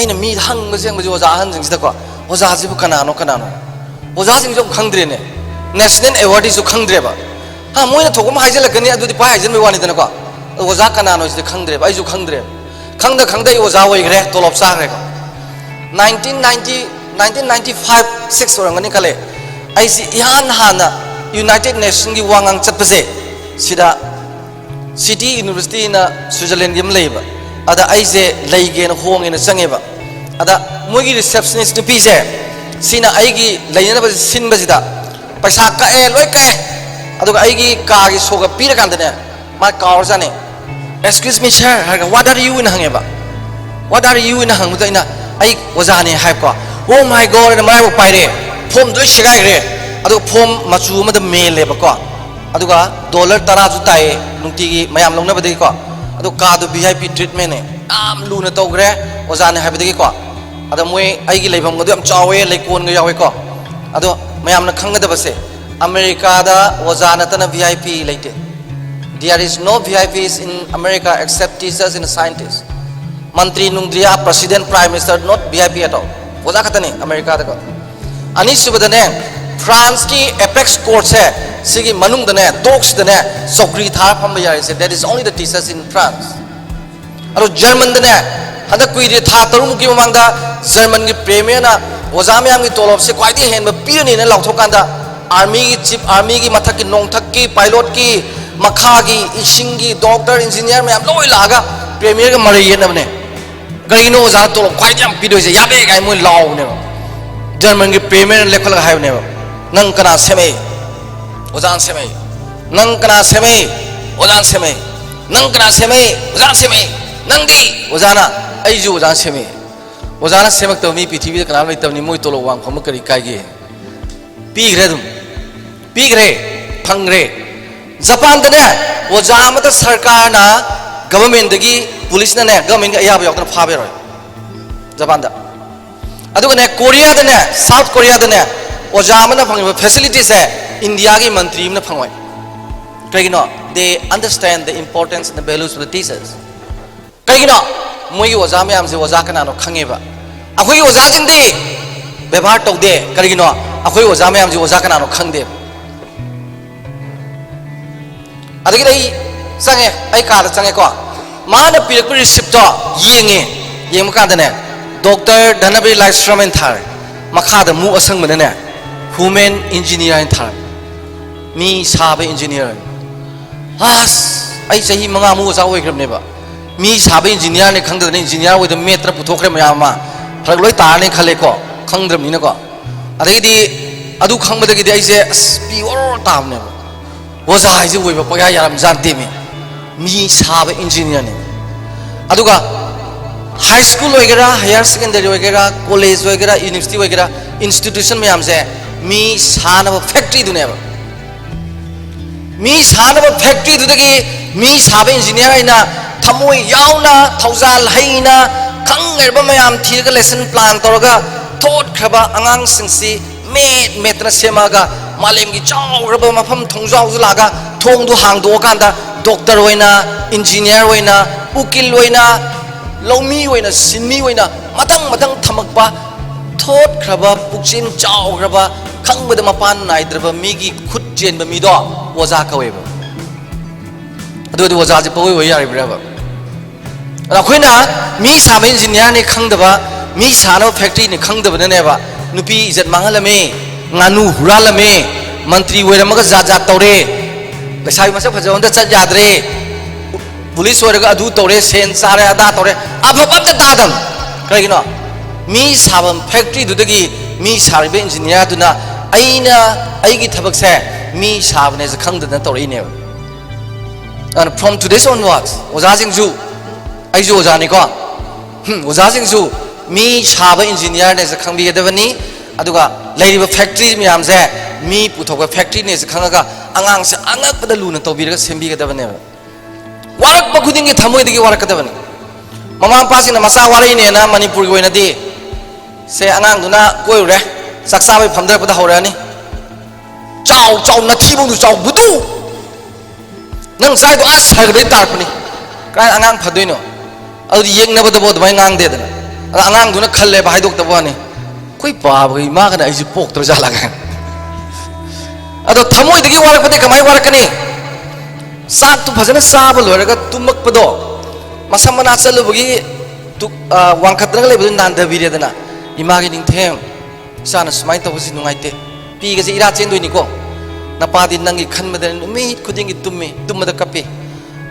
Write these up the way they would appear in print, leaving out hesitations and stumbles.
ꯑꯩꯅ ꯃꯤ ꯍꯪꯕꯁꯦ ꯑꯣꯖꯥ ꯑꯍꯟꯁꯤꯡꯁꯤꯗꯀꯣ ꯑꯣꯖꯥꯁꯤꯕꯨ ꯀꯅꯥꯅꯣ ꯑꯣꯖꯥꯁꯤꯡꯁꯨ ꯈꯪꯗ꯭ꯔꯦꯅꯦ ꯅꯦꯁꯅꯦꯜ ꯑꯦꯋꯥꯔꯗꯤꯁꯨ ꯈꯪꯗ꯭ꯔꯦꯕ ꯃꯣꯏꯅ ꯊꯣꯛꯄ ꯑꯃ ꯍꯥꯏꯖꯤꯜꯂꯛꯀꯅꯤ ꯑꯗꯨꯗꯤ ꯄꯥꯏ ꯍꯥꯏꯖꯤꯟꯕꯩ ꯋꯥꯅꯤꯗꯅꯀꯣ ꯑꯣꯖꯥ ꯀꯅꯥꯅꯣ ꯁꯤꯗꯤ ꯈꯪꯗ꯭ꯔꯦꯕ ꯑꯩꯁꯨ ꯈꯪꯗ꯭ꯔꯦꯕ ꯈꯪꯗ ꯑꯩ ꯑꯣꯖꯥ ꯑꯣꯏꯈ꯭ꯔꯦ ꯇꯣꯂꯣꯞ ꯆꯥꯈ꯭ꯔꯦꯀꯣ 1995-6 ꯑꯣꯏꯔꯝꯒꯅꯤ ꯈꯜꯂꯦ ꯑꯩꯁꯤꯏꯍꯥꯟ ꯍꯥꯟꯅ ꯌꯨꯅꯥꯏꯇꯦꯗ ꯅꯦꯁꯟꯒꯤ ꯋꯥꯉꯥꯡ ꯆꯠꯄꯁꯦ ꯁꯤꯗ ꯁꯤꯇꯤ ꯌꯨꯅꯤꯚꯔꯁꯤꯇꯤꯅ ꯁ꯭ꯋꯤꯖꯔꯂꯦꯟꯒꯤ ꯑꯃ ꯂꯩꯌꯦꯕ ꯑꯗ ꯑꯩꯁꯦ ꯂꯩꯒꯦꯅ ꯍꯣꯡꯉꯦꯅ ꯆꯪꯉꯦꯕ ꯑꯗ ꯃꯣꯏꯒꯤ ꯔꯤꯁꯦꯞꯁꯅꯤꯁ ꯅꯨꯄꯤꯁꯦ ꯁꯤꯅ ꯑꯩꯒꯤ ꯂꯩꯅꯅꯕ ꯁꯤꯟꯕꯁꯤꯗ ꯄꯩꯁा कए लोई कए अदुगा आइगी कागी सोगा पीर कांदने मा कावर जाने एक्सक्यूज मी सर हरगा व्हाट आर यू इन हंगेबा व्हाट आर यू इन हंगबदा इना आई ओजाने हाइब को ओ माय गॉड इन माय पाइरे फोम दो शिगाइरे अदु फोम मचु मद मेलेबा को अदुगा डॉलर 10 जु ताए नुंतीगी मयाम लौनबदगी को अदु कादु वीआईपी ट्रीटमेंट ने आम लुना तौग्रे ओजाने हाइबदगी को अदु मोय आइगी लेभम गदु यम चावे लेकोन ग यावे को अदु मयामना खंगदबसे अमेरिका दा वजानतन VIP लेते there is no VIPs in America except teachers and scientists मंत्री नुंद्रिया president prime minister not VIP at all वजा खतने अमेरिका दा को अनि सुबदने फ्रांस की एपेक्स कोर्ट से सिगी मनुंग दने दोक्स दने सोक्री था फम यारे से that is only the teachers in France arrow German दने हद कुई था तरुम की ममांगदा जर्मन की प्रेमियर ना वजाम याम की तोलब से क्वाइटी हैंड में पीरनी ने लाउथोकांदा आर्मी की चीफ आर्मी की मथक की नोंगथक की पायलट की मखा की इशिंग की डॉक्टर इंजीनियर में हम लोग लागा प्रेमियर के मरिये नबने कहीं नो वजा तोलब क्वाइटी हम पीरो से याबे काय मुझे लाओ ने जर्मन की प्रेमियर लेखल का है ने नंग कना सेमे वजान सेमे नंग कना सेमे वजान सेमे नंग कना सेमे वजान सेमे नंगी वजाना ऐजू वजान सेमे वजाना सेमक तो मी पृथ्वी का नाम लेते नहीं मोई तो लोग वांग हम करी कायगे पीगरे तुम पीगरे फंगरे जापान दने वजाम तो सरकार ना गवर्नमेंट दगी पुलिस ने गवर्नमेंट का याब याब फाबे रोय जापान दा अदुग ने कोरिया दने साउथ कोरिया दने वजाम ना फंग फैसिलिटीज है इंडिया की मंत्री ने फंगोय कहीं ना they understand the importance and the values of the teachers कहीं ना मोई वजा में हमसे वजा का नानो खंगेबा अखोई वजा जिंदी व्यवहार तौदे करिगिनो अखोई वजा में हमसे वजा का नानो खंगदे अदगी दई संगे आई कार संगे को मान पिरक रिसिप्ट येंग कादने डॉक्टर धनबी लाइस्ट्रमेन थार मखाद मु असंग मनने ह्यूमन इंजीनियर थार मी साबे इंजीनियर आस आई सही मंगा मु वजा ओइग्रबनेबा मी साबे इंजीनियर ने खंगदने इंजीनियर ओइद मेत्र पुथोखरे मयामा फरक लोय तारने खले को खंगद्रमिने को अदगी अदु खंगबदगी दे आइसे प्योर तामने वजा हाइजे ओइबा पया याम जानते मी साबे इंजीनियर ने अदुगा हाई स्कूल वगैरह हायर सेकेंडरी वगैरह कॉलेज वगैरह यूनिवर्सिटी वगैरह इंस्टीट्यूशन में हमसे मी सानब फैक्ट्री दुने मी सानब फैक्ट्री दुदगी मी साबे इंजीनियर आइना थमोय यावना थौजाल हैना खंगरबा मयाम थीरगा लेसन प्लान तौरगा थोट खबा अंगांग सिंसी मेत्र सेमागा मालेम की चावरबा मफम थोंजाव लागा थोंदु हांगदो कांदा डॉक्टर होइना इंजीनियर होइना उकिल होइना लौमी होइना सिनमी होइना मतंग मतंग थमकबा थोट खबा पुक्सिन चावरबा खंगबदा मपान नाइद्रबा मीगी खुद चेनबा मीदो वजा कवेबा अदु वजा जे पवे होय यारिब्राबा अखोइना मी साबे इंजीनियर ने खंगदबा मी सानो फैक्ट्री ने खंगदबनेबा नुपी इज्जत मांगलमे गानू हुरालमे मंत्री ओइरमगा जात तौरे पैसा मसक फजवंद चल याद्रे पुलिस ओइरगा अदु तौरे सेन सारे अदा तौरे अफबम तादम करिगिनो मी साबम फैक्ट्री दुदगी मी सारिबे इंजीनियर दुना अइना अइगी थबक से मी साबने ज खंगदना तौरेने and from today's onwards ओजाजिंगजु आइजु ओजानी को ओजाजिंगजु मी साबे इंजीनियर ने ज खंगबिगदबनी अदुगा लेरिबा फैक्ट्री मियाम से मी पुथोगा फैक्ट्री ने ज खंगागा अंगांग से अंगकबदा लुना तौबिरगा सेंबिगदबने वारक बखुदिंग के थमोइदगी वारकदबनी ममा पासिना मसा वारैने ना मणिपुर की ओइनादी से अंगांग दुना कोइरे सक्साबे फमदरपदा हौरानी चाव चाव नथीबुनु चाव बुदु नंग साइदो आस हरगदे तारपनी काय अंगांग फदोइनो अदु येंगनबदबो दबाय ngang देदना angang duna khalle ba haidok tabwa ni koi pa ba ma kana ai ji pok tro jala ga ado thamoi dagi warak pade kamai warak ni sak tu phajana sa ba loraga tumak pado masam mana chalu bagi tu wangkhat rang le bu nan da bi re dana ima gi ning them sana smai to si nungai te pi ga ji ira chen doi ni ko na pa din nang gi khan ma den mi khuding gi tumma da kapi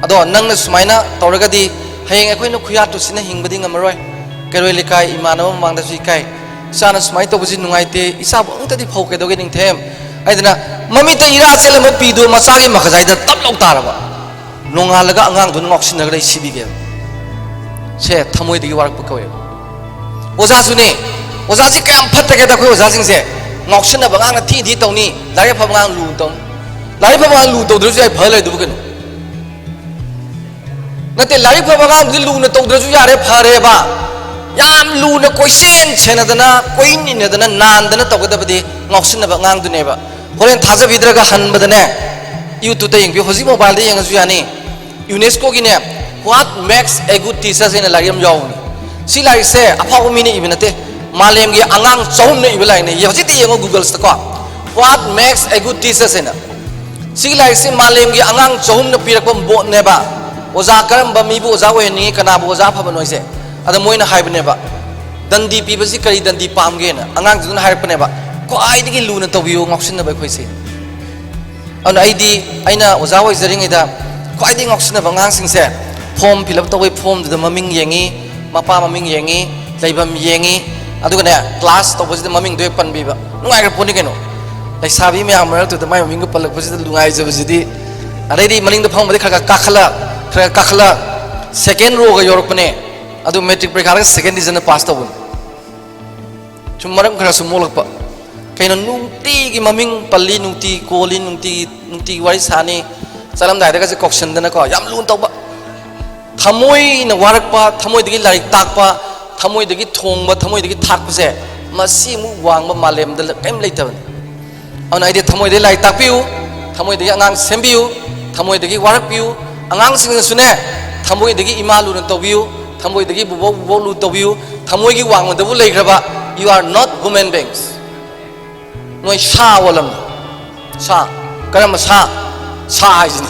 ado nang na smai na tawraga di hayeng akoi no khuya tu sina hing bading amaroi keroi likai imano mang da si kai sana smai to si nungai te isa bo ta di phau ke do gi ning them ai dana mami te ira chele ma pi do ma sa gi ma khajai da tap lok tar ba nonga laga angang dun ngok sin na ga sibi ge se thamoi di warak pa koy oza su ne oza si kam phat ta ke da khoi oza sing se ngok sin na ba ngang na thi tong ni lai pha ngang lu tong lai pha ngang lu to dru si ai phal lai du bu nate lai pha ngang di lu na to dru si ya re pha re ba yam lu na koi sen chen na dana koi ni na dana nan dana to ga da ba di ngok sin na ba ngang du ne ba horen thaja bidra ga han ba da ne YouTube ta yeng bi hoji mobile de yeng su ya ni UNESCO gi ne what makes a good teacher in a lagam yaw ni si lai se apha ko mi ni ibnate malem gi angang chom ne iblai ne yoji te yeng Google sta ko what makes a good teacher in a si lai se malem gi angang chom ne pirak pam bo ne ba oza karam ba mi bu oza we ni kana bu oza pha ba noi se ada moina hai ba ne ba dandi pi ba si kari dandi pam ge na angang jun hai pa ne ba ko ai digi lu na to biu ngoksin na ba khoi se an ID aina oza wai zaring ida ko ai ding ngoksin na ba ngang sing se form fill up to wai form da maming yengi mapa maming yengi laibam yengi adu ne class to bosi da maming do pan bi ba nungai ga poni keno lai sabi me amar to da mai maming ko palak bosi da lungai je bosi di adai di maling da phong ba kha kakhala second row ga yorok pane adu metric prekha second division na pass to bun chum maram khara sumolak pa kaina nungti gi maming palli nungti koli nungti wari sani salam dai daga se koksan dana ko yam lun tawba thamoi na warak pa thamoi dagi larik tak pa thamoi dagi thong ba thamoi dagi thak pa se masi mu wang ba malem da kaim leitaban on ai de thamoi de lai tak piu thamoi dagi angang sembiu thamoi dagi warak piu angang sing su ne thamoi dagi imalu na tawbiu thamoi dagi bubo lu tawbiu thamoi gi wang da bu leikraba you are not human beings noi sa walam sa karam sa haisini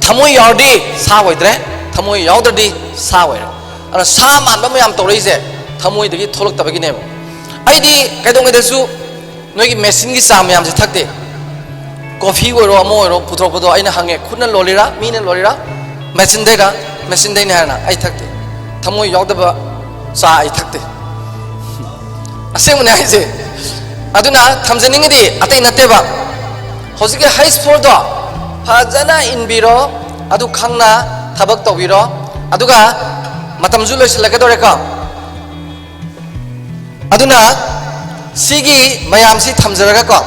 thamoi yaudi sa hoidre thamoi yaudadi sa hoira ana sa man ba mayam torei se thamoi dagi tholok tabagi ne ai di kaidong de su noi gi machine gi sa mayam se thakte coffee oro amo oro puthok podo aina hange khunna lolira mine lolira machine de na na ai thakte thamoi yaudaba sa ai thakte asem ne ai se aduna thamjaning di atai nate ba hosike high school do phajana inbiro adu khangna thabak tobiro aduga matamju loisilaka dore ka aduna sigi mayam si thamjaraga ko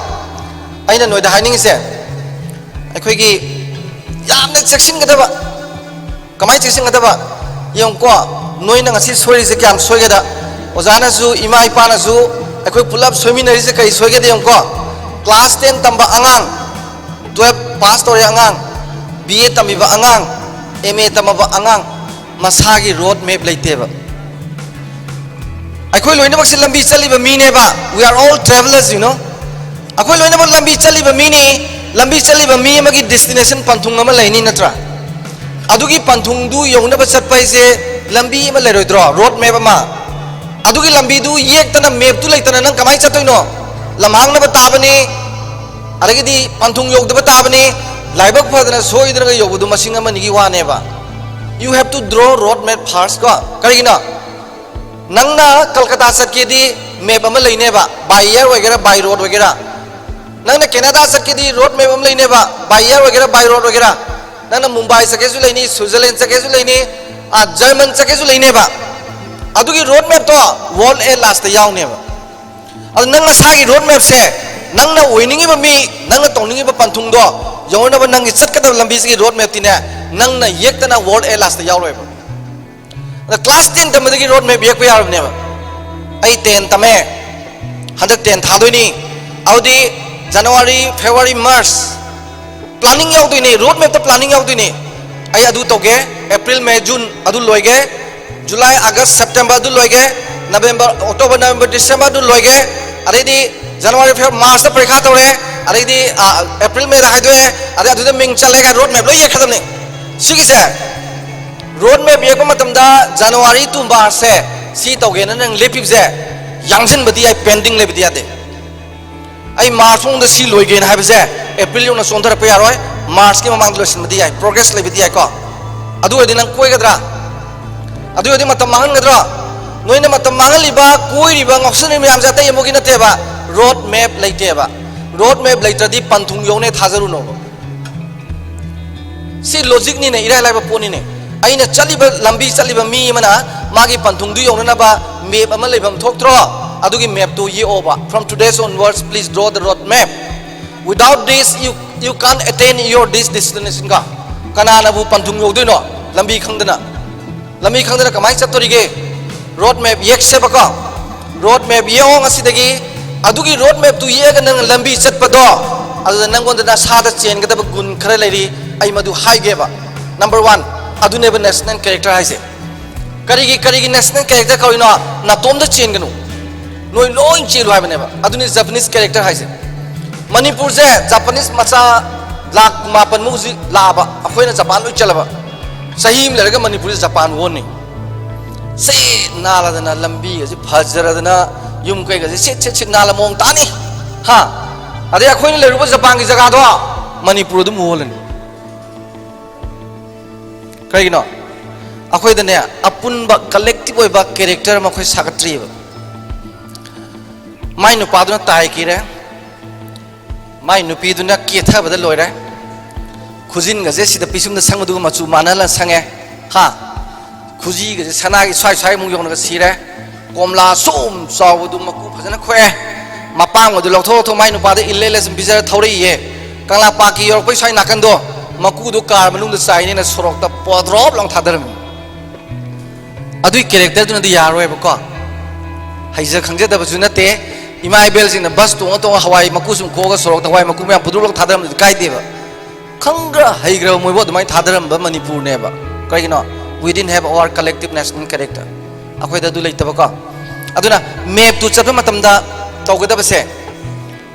aina noida haining se akhoi gi yamna cheksin gadaba kamai cheksin gadaba yong ko noina ngasi sori se kyam soigada ojana su ima ipana su akhoi pulap soiminari se kai soige de yong ko class 10 tamba angang 12 pass tore angang BA tamiba angang MA tamaba angang masagi road map leiteba akhoi loina bak se lambi chaliba mi ne ba we are all travelers you know akhoi loina bak lambi chaliba mi ni lambi chaliba mi amagi destination panthung ama laini natra adugi panthung du yongna ba chatpai se lambi ma leroidro road map ama adugi lambi du yek tana map tu leitana nang kamai chatoino lamhang na ba tabani adagidi panthung yog da tabani laibak phadana soidra yobudu masinga mani gi wane ba you have to draw road map first ko karigina nangna kolkata satke di map ama leine ba by air wagera by road wagera nangna canada satke di road map ama leine ba by air wagera by road wagera nangna mumbai sake su leini switzerland sake su leini a german sake su leine ba adugi road map to world a last yaw ne ba adu nangna sagi road map se nangna oiningi ba mi nangna tongningi ba panthung do yongna ba nangi chatkada lambi se road map tine nangna yektana world a last yaw roi ba the class 10 tamagi road map yek pa yar ne ba ai 10 tame hadak 10 thadoi ni audi January February March planning yaw doi ni road map ta planning yaw doi ni ai adu toge April May June adu loige July August September du loige November October November December du loige adidi January February March ta parikha tore adidi April May da haidwe adi adu ming chalega road map lo ye khadam ne sigi se road map ye ko matam da January to March se si tawge na nang lepip je yangjin badi ai pending le badi ade ai March ong da si loige na haibse April yo na sondar pa yaroi March ki mamang losin badi ai progress le badi ai ko adu adi nang koi gadra adu adi matam mangan gadra noina matam mangan liba koi riba ngoksan ni myam jata yemogi na teba road map leite ba road map leite di panthung yo ne thajaru no si logic ni ne irai lai ba poni ne aina chaliba lambi chaliba mi mana magi panthung du yo na ba map ama lebam thok tro adugi map to ye over from today's onwards please draw the road map without this you can't attain your this destination ka kana na bu panthung yo no lambi khangdana kamai chatorige road map yek se ba ka road map ye ong asidagi adugi road map tu ye ga nang lambi chat pa do adu nang gon da sa da chen ga da gun khare lai ri ai madu hai ge ba number 1 adu ne ba national character hai se karigi national character ka ino na tom da chen ganu noi loin che lo hai ba ne ba adu ne Japanese character hai se Manipur je Japanese macha lak mapan mu ji la ba akhoi na Japan lo chala ba sahim le ga Manipur Japan won ni se nala dana lambi ga ji phajara dana yum kai ga ji set nala mong ta ni ha ade akhoi ne le ru ba Japan gi jaga do Manipur du mu holen kai no akhoi da ne apun ba collective oi ba character ma khoi sakatri ba mai nu pa duna tai ki re mai nu pi duna ke tha ba da loi re khujin ga je si da pisum da sang du ma chu manala sange ha khuji ga je sana gi swai mu yong ga si re komla som saw du ma ku phajana khwe mapang du lok tho mai nu pa da ille le sim bizar thori ye kangla pa ki yor pai swai nakan do maku do kar manung da sai ne na sorok ta podrop long thadaram adui character du na di yaroi ba ko haija khangje da ba ju na te imai bel sing na bus to hawai maku sum ko ga sorok ta hawai maku me pudur long thadaram kai de ba khangra haigra moi bo mai thadaram ba Manipur ne ba kai no we didn't have our collective national character akhoi da du leita ba ko aduna map tu chapa matam da tawgada ba se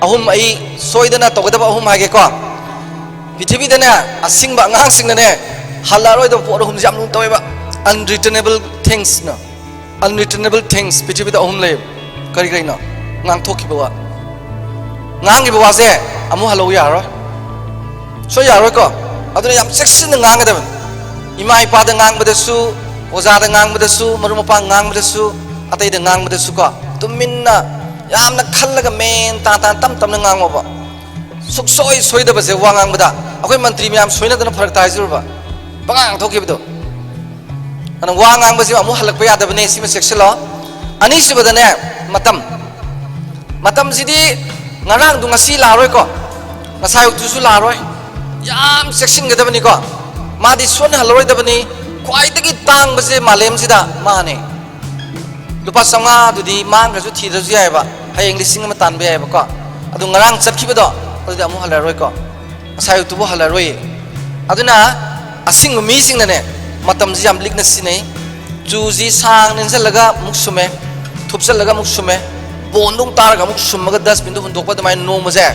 ahum ai soidana tawgada ba ahum hage ko pithibhi da na asing ba ngang sing ne halaroi da por hum jam nu toy ba unreturnable things no unreturnable things pithibhi da ahum le kari kai no ngang thokhi ba ngang gi ba se amu halo ya ro so ya ro ko aduna yam section ngang ga da ima ipa da ngang ba da su oza da ngang ba da su maru mapa ngang ba da su atai da ngang ba da su ko tuminna yam na khallaga men ta tam na ngang ba suk soi da ba se wangang ba da akhoi mantri myam soina da na pharak tai jur ba bangang thoki ba do ana wangang ba si amu halak pa ya da bane sima section lo ani si ba da ne matam sidi ngarang du ngasi la roi ko ngasai tu su la roi yam section ga da bani ko madi son haloi da bani kwai ta gi tang ba se malem sida ma ne lupa sanga du di mang ga su thi da ju ai ba hayeng lising ma tan be ai ba ko adu ngarang chat ki ba do adu amu hala roi ko ngasai tu bo hala roi aduna asing mi sing na ne matam ji am lik na si nei chu ji sang nin sa laga muk sume thup sa laga muk sume bondung tar ga muk sum ga dustbin du hun dok pa da mai no ma je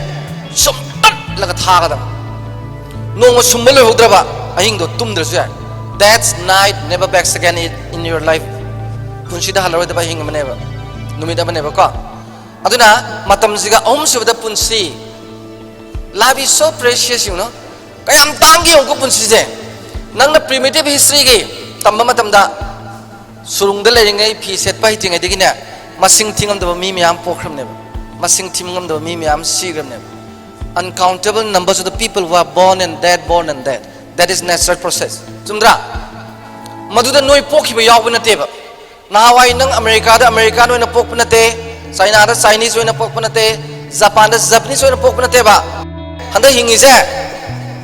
sum tat laga tha ga da no ma sum le hodra ba ahing do tum dra su that night never backs again in your life punsi da haloi da ba hing ma ne ba numi da ba ne ba ko aduna matam ji ga om su da punsi life is so precious you know kayam tangi ong ko punsi je nang na primitive history gi tamma matam da surung da le ngai phi set pa hi tingai digina masing thingam da mi myam pokhram ne masing thingam da mi myam sigram ne uncountable numbers of the people who are born and dead that is natural process chumdra maduda noi pokhi ba yaw na te ba na wai nang America no na pok na te China da Chinese no na pok na te Japan da Japanese no na pok na te ba handa hingi je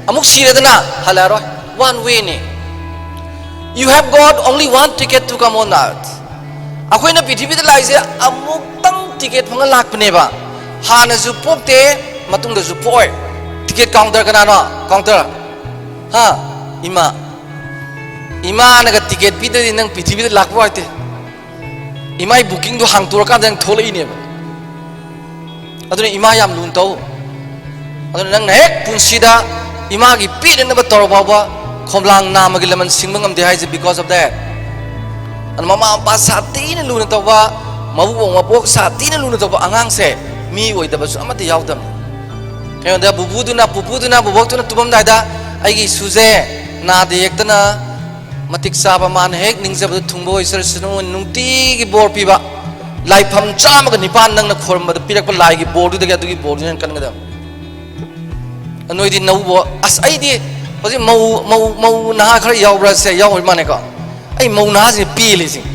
amuk sire da na halaro one way ni you have got only one ticket to come on earth akhoi na pithibhi da lai je amuk tang ticket phanga lak pne ba hana ju pok te matung da ju poi ticket counter kana no counter ha ima इमा नग ticket पीदे नंग पृथ्वी लाखबो आते इमाई booking दो हांगतोर का नंग थोलइने अदुने इमा याम Lun तौ अदुने नंग हेक पुंसीदा इमा की पीदे तौर बाबा खोमलांग नामगी लमन Singham ngam de haise because of that an mama pa sati ne luna tawba mabu mabok sati ne luna tawba angang se mi oidaba su amati yaudam kayon da bubuduna bubokuna tubam daida aigi suje na de yektana matik saba man hek ningjab thungbo isar sunu nungti gi bor piba laifam chama ga nipan nang na khorma da pirak pa lai gi bor du da gi bor nen kan ga da anoi di naubo as ai di hoji mau na khar yaubra se yaw mane ko ai mau na ji pi le sing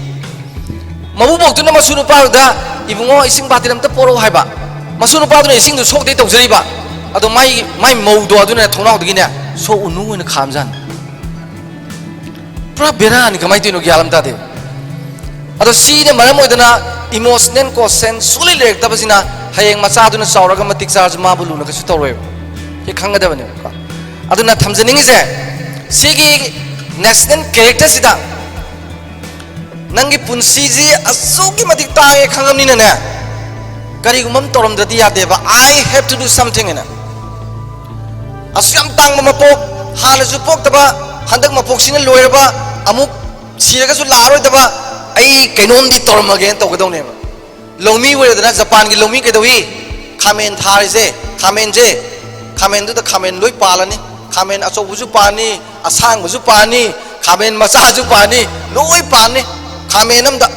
mau bok tu na masunu pa da ibungo ising batiram ta poro haiba masunu pa du ising du sok dei tau jari ba ado mai mau do adu na thonau gi ne so unu ne kham jan pra bera ni kamai tinu gyalam ta de ado si ne maram oidana emotional consent suli lek ta basina hayeng macha du na sauraga matik charge ma bulu na ka su tawre ke khanga da bane ka aduna thamjaning se sigi national character sida nangi punsi ji asugi matik ta e khangam ni na kari gumam torom dadi ya deba I have to do something ina asyam tang ma pok hala ju pok taba handak ma pok sina loira ba amuk siraga su laroi taba ai kainom di torom again to gadau ne lomi we da Japan gi lomi ke dawi khamen thar je khamen du da khamen loi palani khamen aso buju pani asang buju pani khamen macha ju pani loi pani khamen am da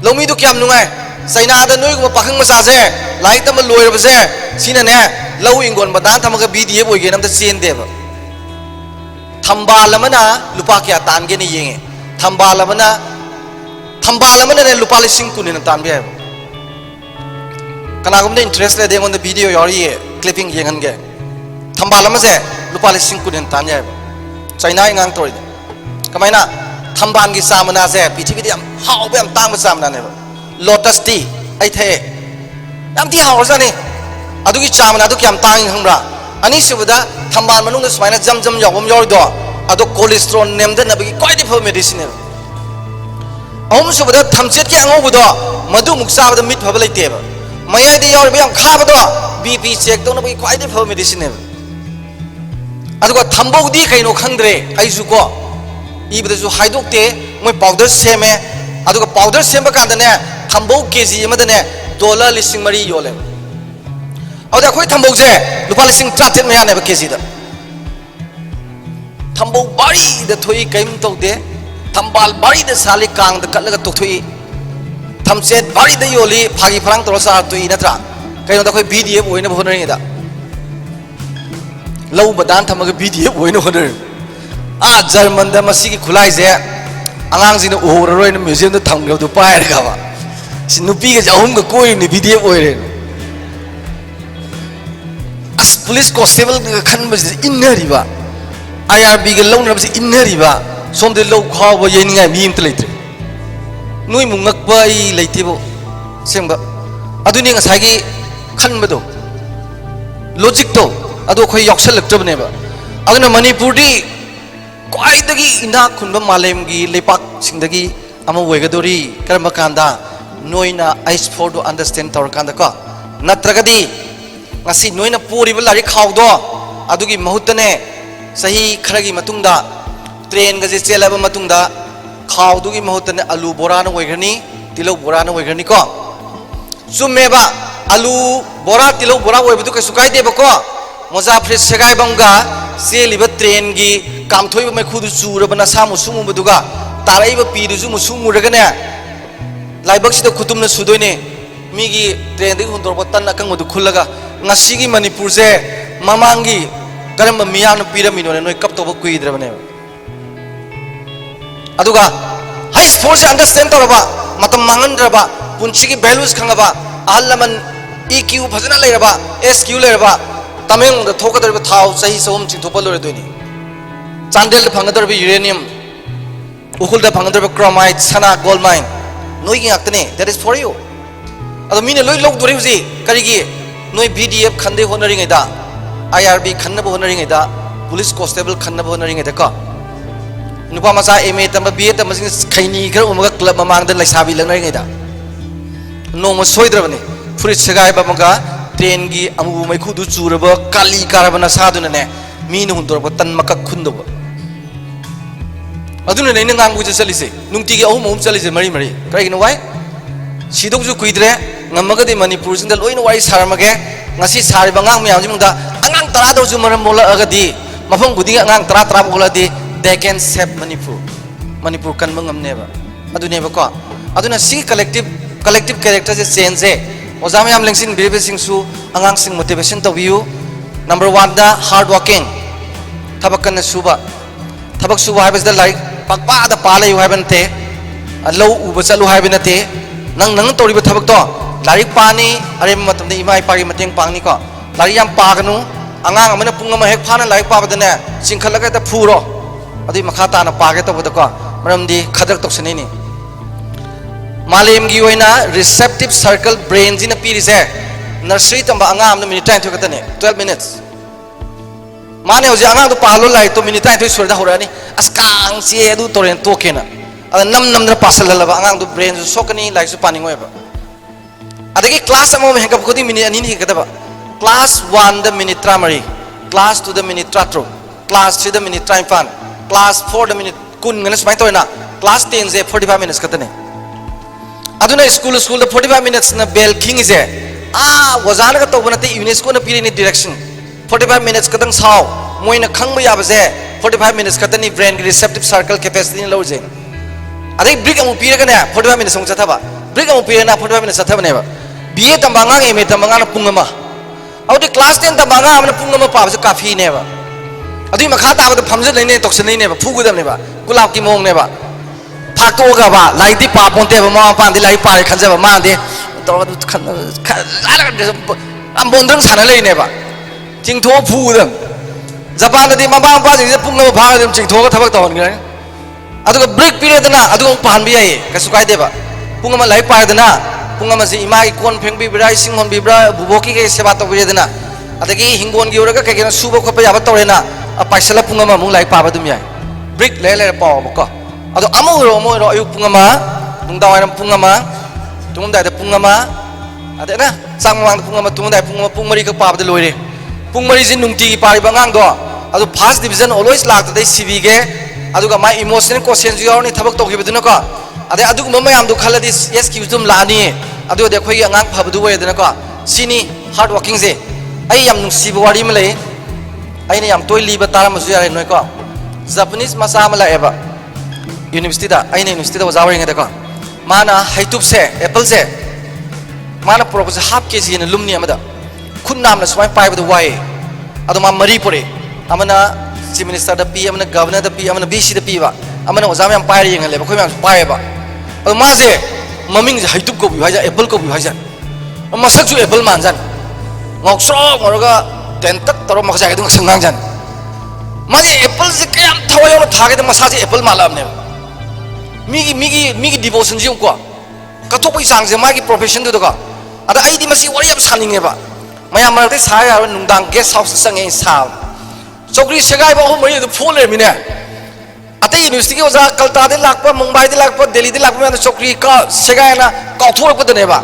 lomi du kyam nungai saina da noi ko pakhang macha je lai tam loi ba je sina ne lau ingon ba dan thamaga bdf oi ge nam da chen de ba thambal amana lupa kya tan ge ni yenge thambal amana ne lupa lising kun ni tan be kana gum de interest le de on the video yori clipping yengan ge thambal ama je lupa lising kun ni tan ya china ngang tori kamaina thamban gi samana je pithibidi am hau be am tang ba samana ne lotus tea ai the am ti hau sa ni adugi chamana adu kyam tang hangra ani subada thamban manung da smaina jam yawom yori do adu cholesterol nem da nabagi quite different medicine ahum subada thamchet ki ango budo madu muksa da mit phaba leite ba mayai de yori bayam kha ba do bp check to nabagi quite different medicine aduga thambog di kaino khangdre ai su ko ibada su haidok te moi powder seme aduga powder semba ka da ne thambog kg ma da ne dollar lising mari yole aw da khoi thambog je lupa lising tratet me ya ne ba kg da thambog bari da thoi kaim to de thambal bari da sali kang da kalaga to thoi thamchet bari da yoli phagi pharang to sa tui na tra kaino da khoi bdf oina bhonari da lau badan thamaga bdf oina bhonari a German da masi ki khulai je angang jina uhoroi na museum da thamga du pai ra ba si nupi ga jahum ga koi ni bdf oire as police constable ga khan ba innari ba IRB ga law na ba innari ba som de law khaw ba ye ni ngai mi imta leitre noi mungak ba I leite bo semba aduni nga sai gi khan ba do logic to ado khoi yoksal lak tab ne ba aduna manipur di kwai dagi ina khunba malem gi lepak sing dagi ama wega dori karma kanda noina ice for to understand tor kanda ko natragadi ngasi noina puri ba lari khaw do adugi mahutane sahi kharagi matungda train ga je chelaba matungda khaw dugi mahutane alu bora na oigrani tilo bora na oigrani ko summe ba alu bora tilo bora oibudu ka sukai de ba ko mozafre segai bangga seliba train gi kamthoi ba mai khudu chura bana samu sumu buduga tarai ba pi du ju musumu raga ne laibak sida khutum na sudoine migi train de hundor batan akang mudu khulaga ngasi gi manipur je mamangi karamba miyam piramino ne noi kap to ba kuidra bane aduga high force understand toraba matam mangandraba punchi gi values khangaba ahlaman EQ phajana leiraba SQ leiraba tameng da thokadarba thau sahi sawum chingthopa lore doini chandel da phangadarba uranium ukul da phangadarba chromite sana gold mine noi gi ngakne that is for you ado mine loi lok dore huji kari gi noi BDF khande honari ngai da IRB khanna bo honari ngai da police constable khanna bo honari ngai da ka नुपा मचा M A तम B ए तम खैनी खर Umga club ममांग लैसाबी लंगदा नोम सोइद्रबने फुरित सगाइबा मगा train की अमु मैखुदु चूरब काली कारब नसादुनने mean हुंदोरब तन मक खुंदब अदुने नैन ngangu चलिसे नुंगतिगी अहुम अहुम चलिसे मरी मरी करिगिनो Y सिदोकजु कुइद्रे ngamagadi manipur singda loina wari sarmage ngasi sariba ngang myam jimungda angang tara doju maram bola agadi mafam gudi angang tara bola di they can save manipur kan mangamneba aduneba ko aduna si collective character je change e ojam yam lengsin bebe singsu angang sing motivation to view number 1 da hard working thabakan suba thabak suba haibes da like pakpa da pala yu haibante low uba chalu haibinate nang toriba thabak to larik pani are matamde imai pari mateng pangni ko lari yam paganu angang amana pungama hek phana larik pa badane singkhalaga ta phuro adi makha ta na page to boda ko maramdi khadak toksani ni malem gi oina receptive circle brain jina piri se nursery tamba angam na minute time thokatane 12 minutes mane hoje angam to palo lai to minute time thoi surda horani askang che du toren to kena ada nam na pasal la angam to brain so sokani lai su pani ngoi ba adagi class amo me hekap khodi minute ani ni kadaba class 1 the minute tramari class 2 the minute tratro class 3 the minute time fan class 4 the minute kun ngana smai toina class 10 je 45 minutes katane aduna school the 45 minutes na bell king is wazana ka to banate unesco na piri ni direction 45 minutes kadang sao moina khangba ya baje 45 minutes katani brain receptive circle capacity ni loje adai brick amu pira kana 45 minutes song chathaba brick amu pira na 45 minutes chathaba ne ba ba tambanga eme tambanga na pungama audi class 10 tambanga amna pungama pa ba kafi ne ba adui makha ta ba phamje nei ne toksen ne ba phugu dam ne ba kulap ki mong ne ba phakto ga ba lai di pa ponte ba ma pa di lai pa khan ja ba ma de to khan am bondang sana lei ne ba jing tho phu dam japan di ma ba pa ji pungama pha dam jing tho ga thabak ton ga aduga break period na aduga pan bi ai ka sukai de ba pungama lai pa da na pungama si ima ki kon pheng bi brai singhon bi bra buboki ke seba to bi da na adagi hingon gi ora ka ke na suba khop ya ba to re na paisala pungama mung lai pa ba dum yai break le le pa ba ko ado amuro ayu pungama nungdaw ay pungama tungday da pungama ade na sangwang pungama tungday pungama pungmari ka pa ba loire pungmari jin nungti gi pari bangang do ado first division always lak dai cv ge adu ga my emotional quotient ju ni thabak to gi beduna ko ade adu ga mayam du khaladi excuse dum lani adu de khoi angang phab du we dana ko sini hard working je ai yam nung si wari ma le ai ne yam toy li ba taram ju yare noi ko japanese masa mala eba university da ai ne university da wajawari ngai da ko mana haitup se apple se mana propose half kg ne lumni amada khun nam na swai pai ba du wai adu ma mari pore amana chief minister da pi amana governor da pi amana bc da pi ba amana wajam yam pai ri ngai le ba khoi ma pai ba adu ma se maming je haitup ko bi haja apple ko bi haja masak ju apple man jan ngok srok ngoroga ten tak taro mak jai dung sangang jan ma je apple je kayam thawai ono thage da masa je apple malam ne migi devotion ji ko ka thok pai sang je ma gi profession du ka ada ai di masi wari yam saning ba mayam mar te sa ya nungdang guest house sang ei sa chokri segai ba ho mari du phone le mi ne atai university ki oja kalta de lakpa mumbai de lakpa delhi de lakpa me chokri ka segai na ka thor ko de ne ba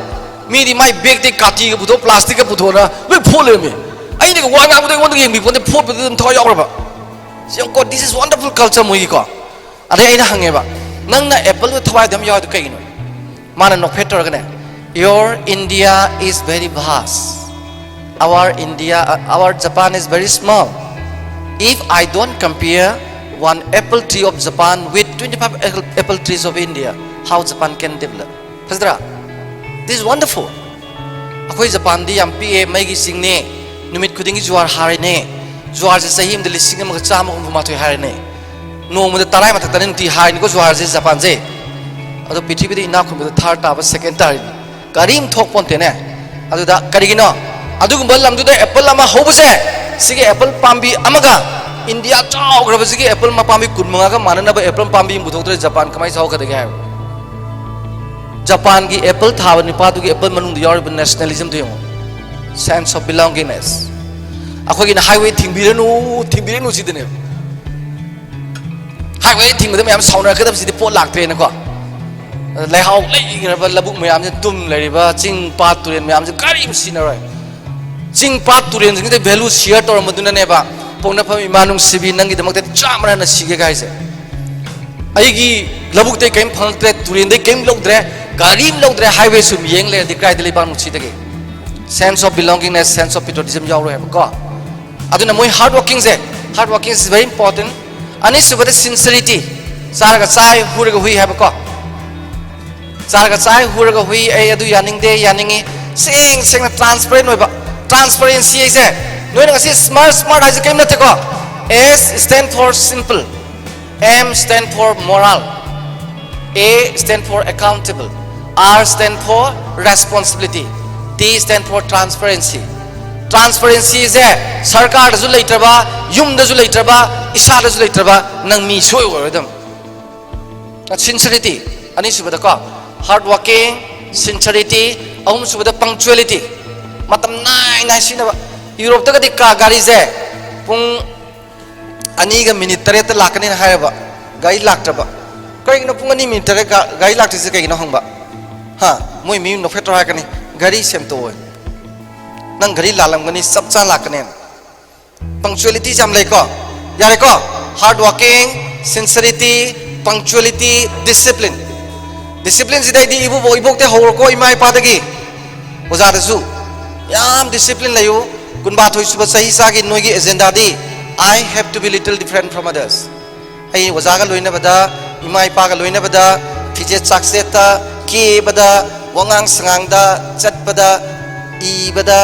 mi di mai bag de kati ka putho plastic ka putho na we phone le mi ai de wa nga bu de won de mi phone de phone de thoi yaw ba siang ko this is wonderful culture mo gi ko adai ai na hange ba nang na apple with thawai dam yaw de kai no mana no fetor ga ne your india is very vast our japan is very small if I don't compare one apple tree of Japan with 25 apple trees of India how Japan can develop Pasdra this is wonderful akoi Japan di yam pi mai gi sing ne numit khuding gi juar hari ne juar je sahim de lising ma chama ko ma thoi hari ne no mu de tarai ma thak tanin ti hari ko juar je Japan je ado pithribi de ina khum de third ta ba second ta karim thok pon te ne ado da kari gi no adu gumbal lam du de apple ama hobuse sige apple pambi amaga India chau graba sige apple ma pambi kunmanga ka manana ba apple pambi muthok de Japan kamai chau ka de ga Japan ki apple thawa ni pa du ki apple manung de yor nationalism de sense of belongingness akhoi na highway thingbirenu si de ne highway थी मैं साउना कदम pot लाक्ट्रे ना को लेहाउ लेग्रबा लबुक ma'am से तुम लेरिबा चिंग पात Tourane ma'am से करीम सिनरय चिंग पात Tourane जिंग value share तौर मदुननेबा पोंगनाफम इमानुंग सिबी नंगी दमकते चामरा न सिगे गाइसे अइगी लबुक ते केम फंगत्रे तुरेन दे केम लौद्रे गाड़ी लौद्रे हाईवे सुम येंग ले दिक्राय दे लेबा मुछिदगे sense of belongingness sense of patriotism यावरो है को अदुना मोय hard working is very important अनि सुबदे सिंसियरिटी सारगा चाय हुरगा हुई है को सारगा चाय हुरगा हुई ए अदु यानिंगदे यानिंगी सेंग सेंग ट्रांसपेरेंट होइबा ट्रांसपेरेंसी इसे नोय नगसी स्मार्ट हाइज केम नथे को S stand for simple, M stand for moral, A stand for accountable, R stand for responsibility, T stand for transparency. Transparency is a sarkar da zu leitraba yum da zu leitraba isa da zu leitraba nang mi soi orodam. Sincerity ani subada ko hard working, sincerity, ahum subada punctuality. Matam nai sinaba Europe ta ka dik gari je pung ani ga minute tare ta lakani na hayaba gai laktraba kai no pung ani minute tare gai lakti se kai no hangba ha moi mi no fetra ha kani gari sem to nang gari lalam gani sab cha lakane punctuality jam lai ko yare ko hard working, sincerity, punctuality, discipline sidai di ibu ibok te hor ko imai pa dagi oja da su yam discipline layu kun ba thoi suba sahi sa gi noi gi agenda di I have to be little different from others. Ai oja ga loina bada imai pa ga loina bada fije chakse ta ki bada wangang sangang da chat bada I bada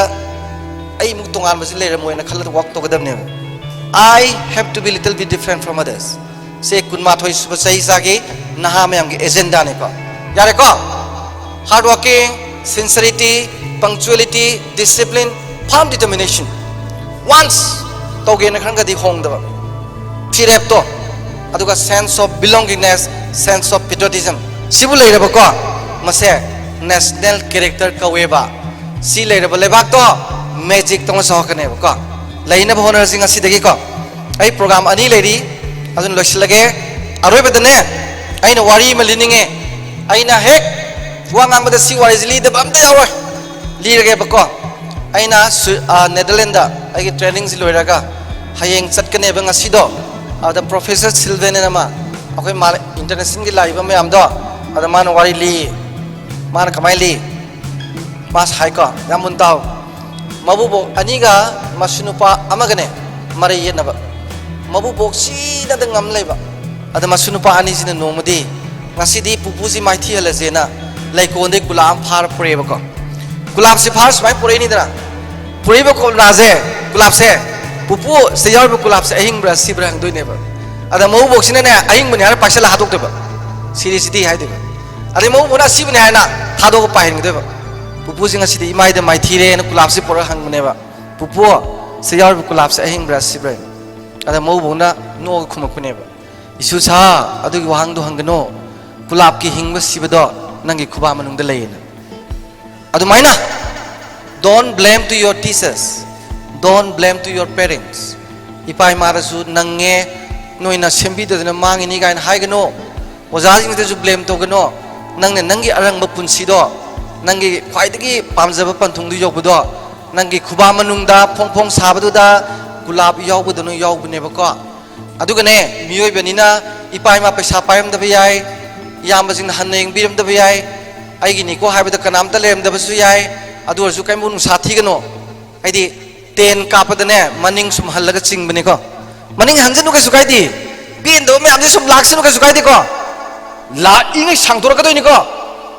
ai mu tongan ba le mo na khala walk to gadam ne I have to be little bit different from others. Se kun ma thoi suba sahi sa gi naha mayam gi agenda ne ko yare ko hard working, sincerity, punctuality, discipline, firm determination. Once togena khanga di hong da firep to aduga sense of belongingness, sense of patriotism sibu leiraba ko mase national character ka weba si leiraba lebak to magic tong so kane ko leina ba honor singa sidagi ko ai program ani leiri adun losilage aroi badane aina wari malininge aina hek wangang bada si wari li da bamta yawa lirage ba ko aina Netherlands ai training si loiraga hayeng chatkane ba ngasido ada Professor Sylvain nama akoi mal international gi laiba mayam do ada man wari li man kamai li mas hai ko yamun taw mabubo aniga masunupa amagane mare yenaba mabubo si da ngam laiba ada masunupa ani sina nomadi ngasidi pupusi maithi halazena laikonde gulam phar pureba ko गुलाब से फार्स भाई पुरे नहीं दरा पुरे बो को नाजे गुलाब से पुपु से यार बो गुलाब से अहिंग ब्रा सी ब्रा दोई ने बा अदा मौ बॉक्स ने अहिंग बने यार पाछला हाथोक देबा सीरियसली हाय देबा अदे मौ बोना सी बने ना हादो को पाहिंग देबा पुपु सिंग सिदी इमाई दे माई थीरे न गुलाब से पुरा हंग ने बा पुपु से यार बो गुलाब से अहिंग ब्रा सी ब्रा अदा मौ बोना नो खुमक ने बा इशु सा अदु वहांग दो हंगनो गुलाब की हिंग ब सिबदो नंगी खुबा मनुंग दे लेना Adumaina, don't blame to your teachers, don't blame to your parents. Ipai marasu nange noina sembi da na mangi ni gain hai gano, ojaji ni ju blame to gano, nangne nangi arang mapunsi do, nangi khwaidagi pamjaba panthung du yob do, nangi khuba manung da phong sabadu da gulab yob do no yob ne ba ko. Adugane miyoi benina ipai ma paisa paim da bayai, yamba jing haneng biram da bayai. Aigi ni ko haibada kanam ta lem da basu yai adu arju kai mun sathi gano aidi ten kapadane maning sum halaga ching bani ko maning hanjanu ka sukai di bin do me amje sum laksanu ka sukai di ko la ingai sangtor ka doi ni ko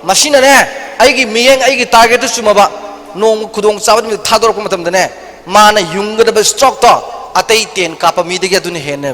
masina ne aigi miyeng aigi target sumaba nong khudong sabad mi thador ko matam dane mana yunga da stroke to atai ten kapa mi de ge duni hene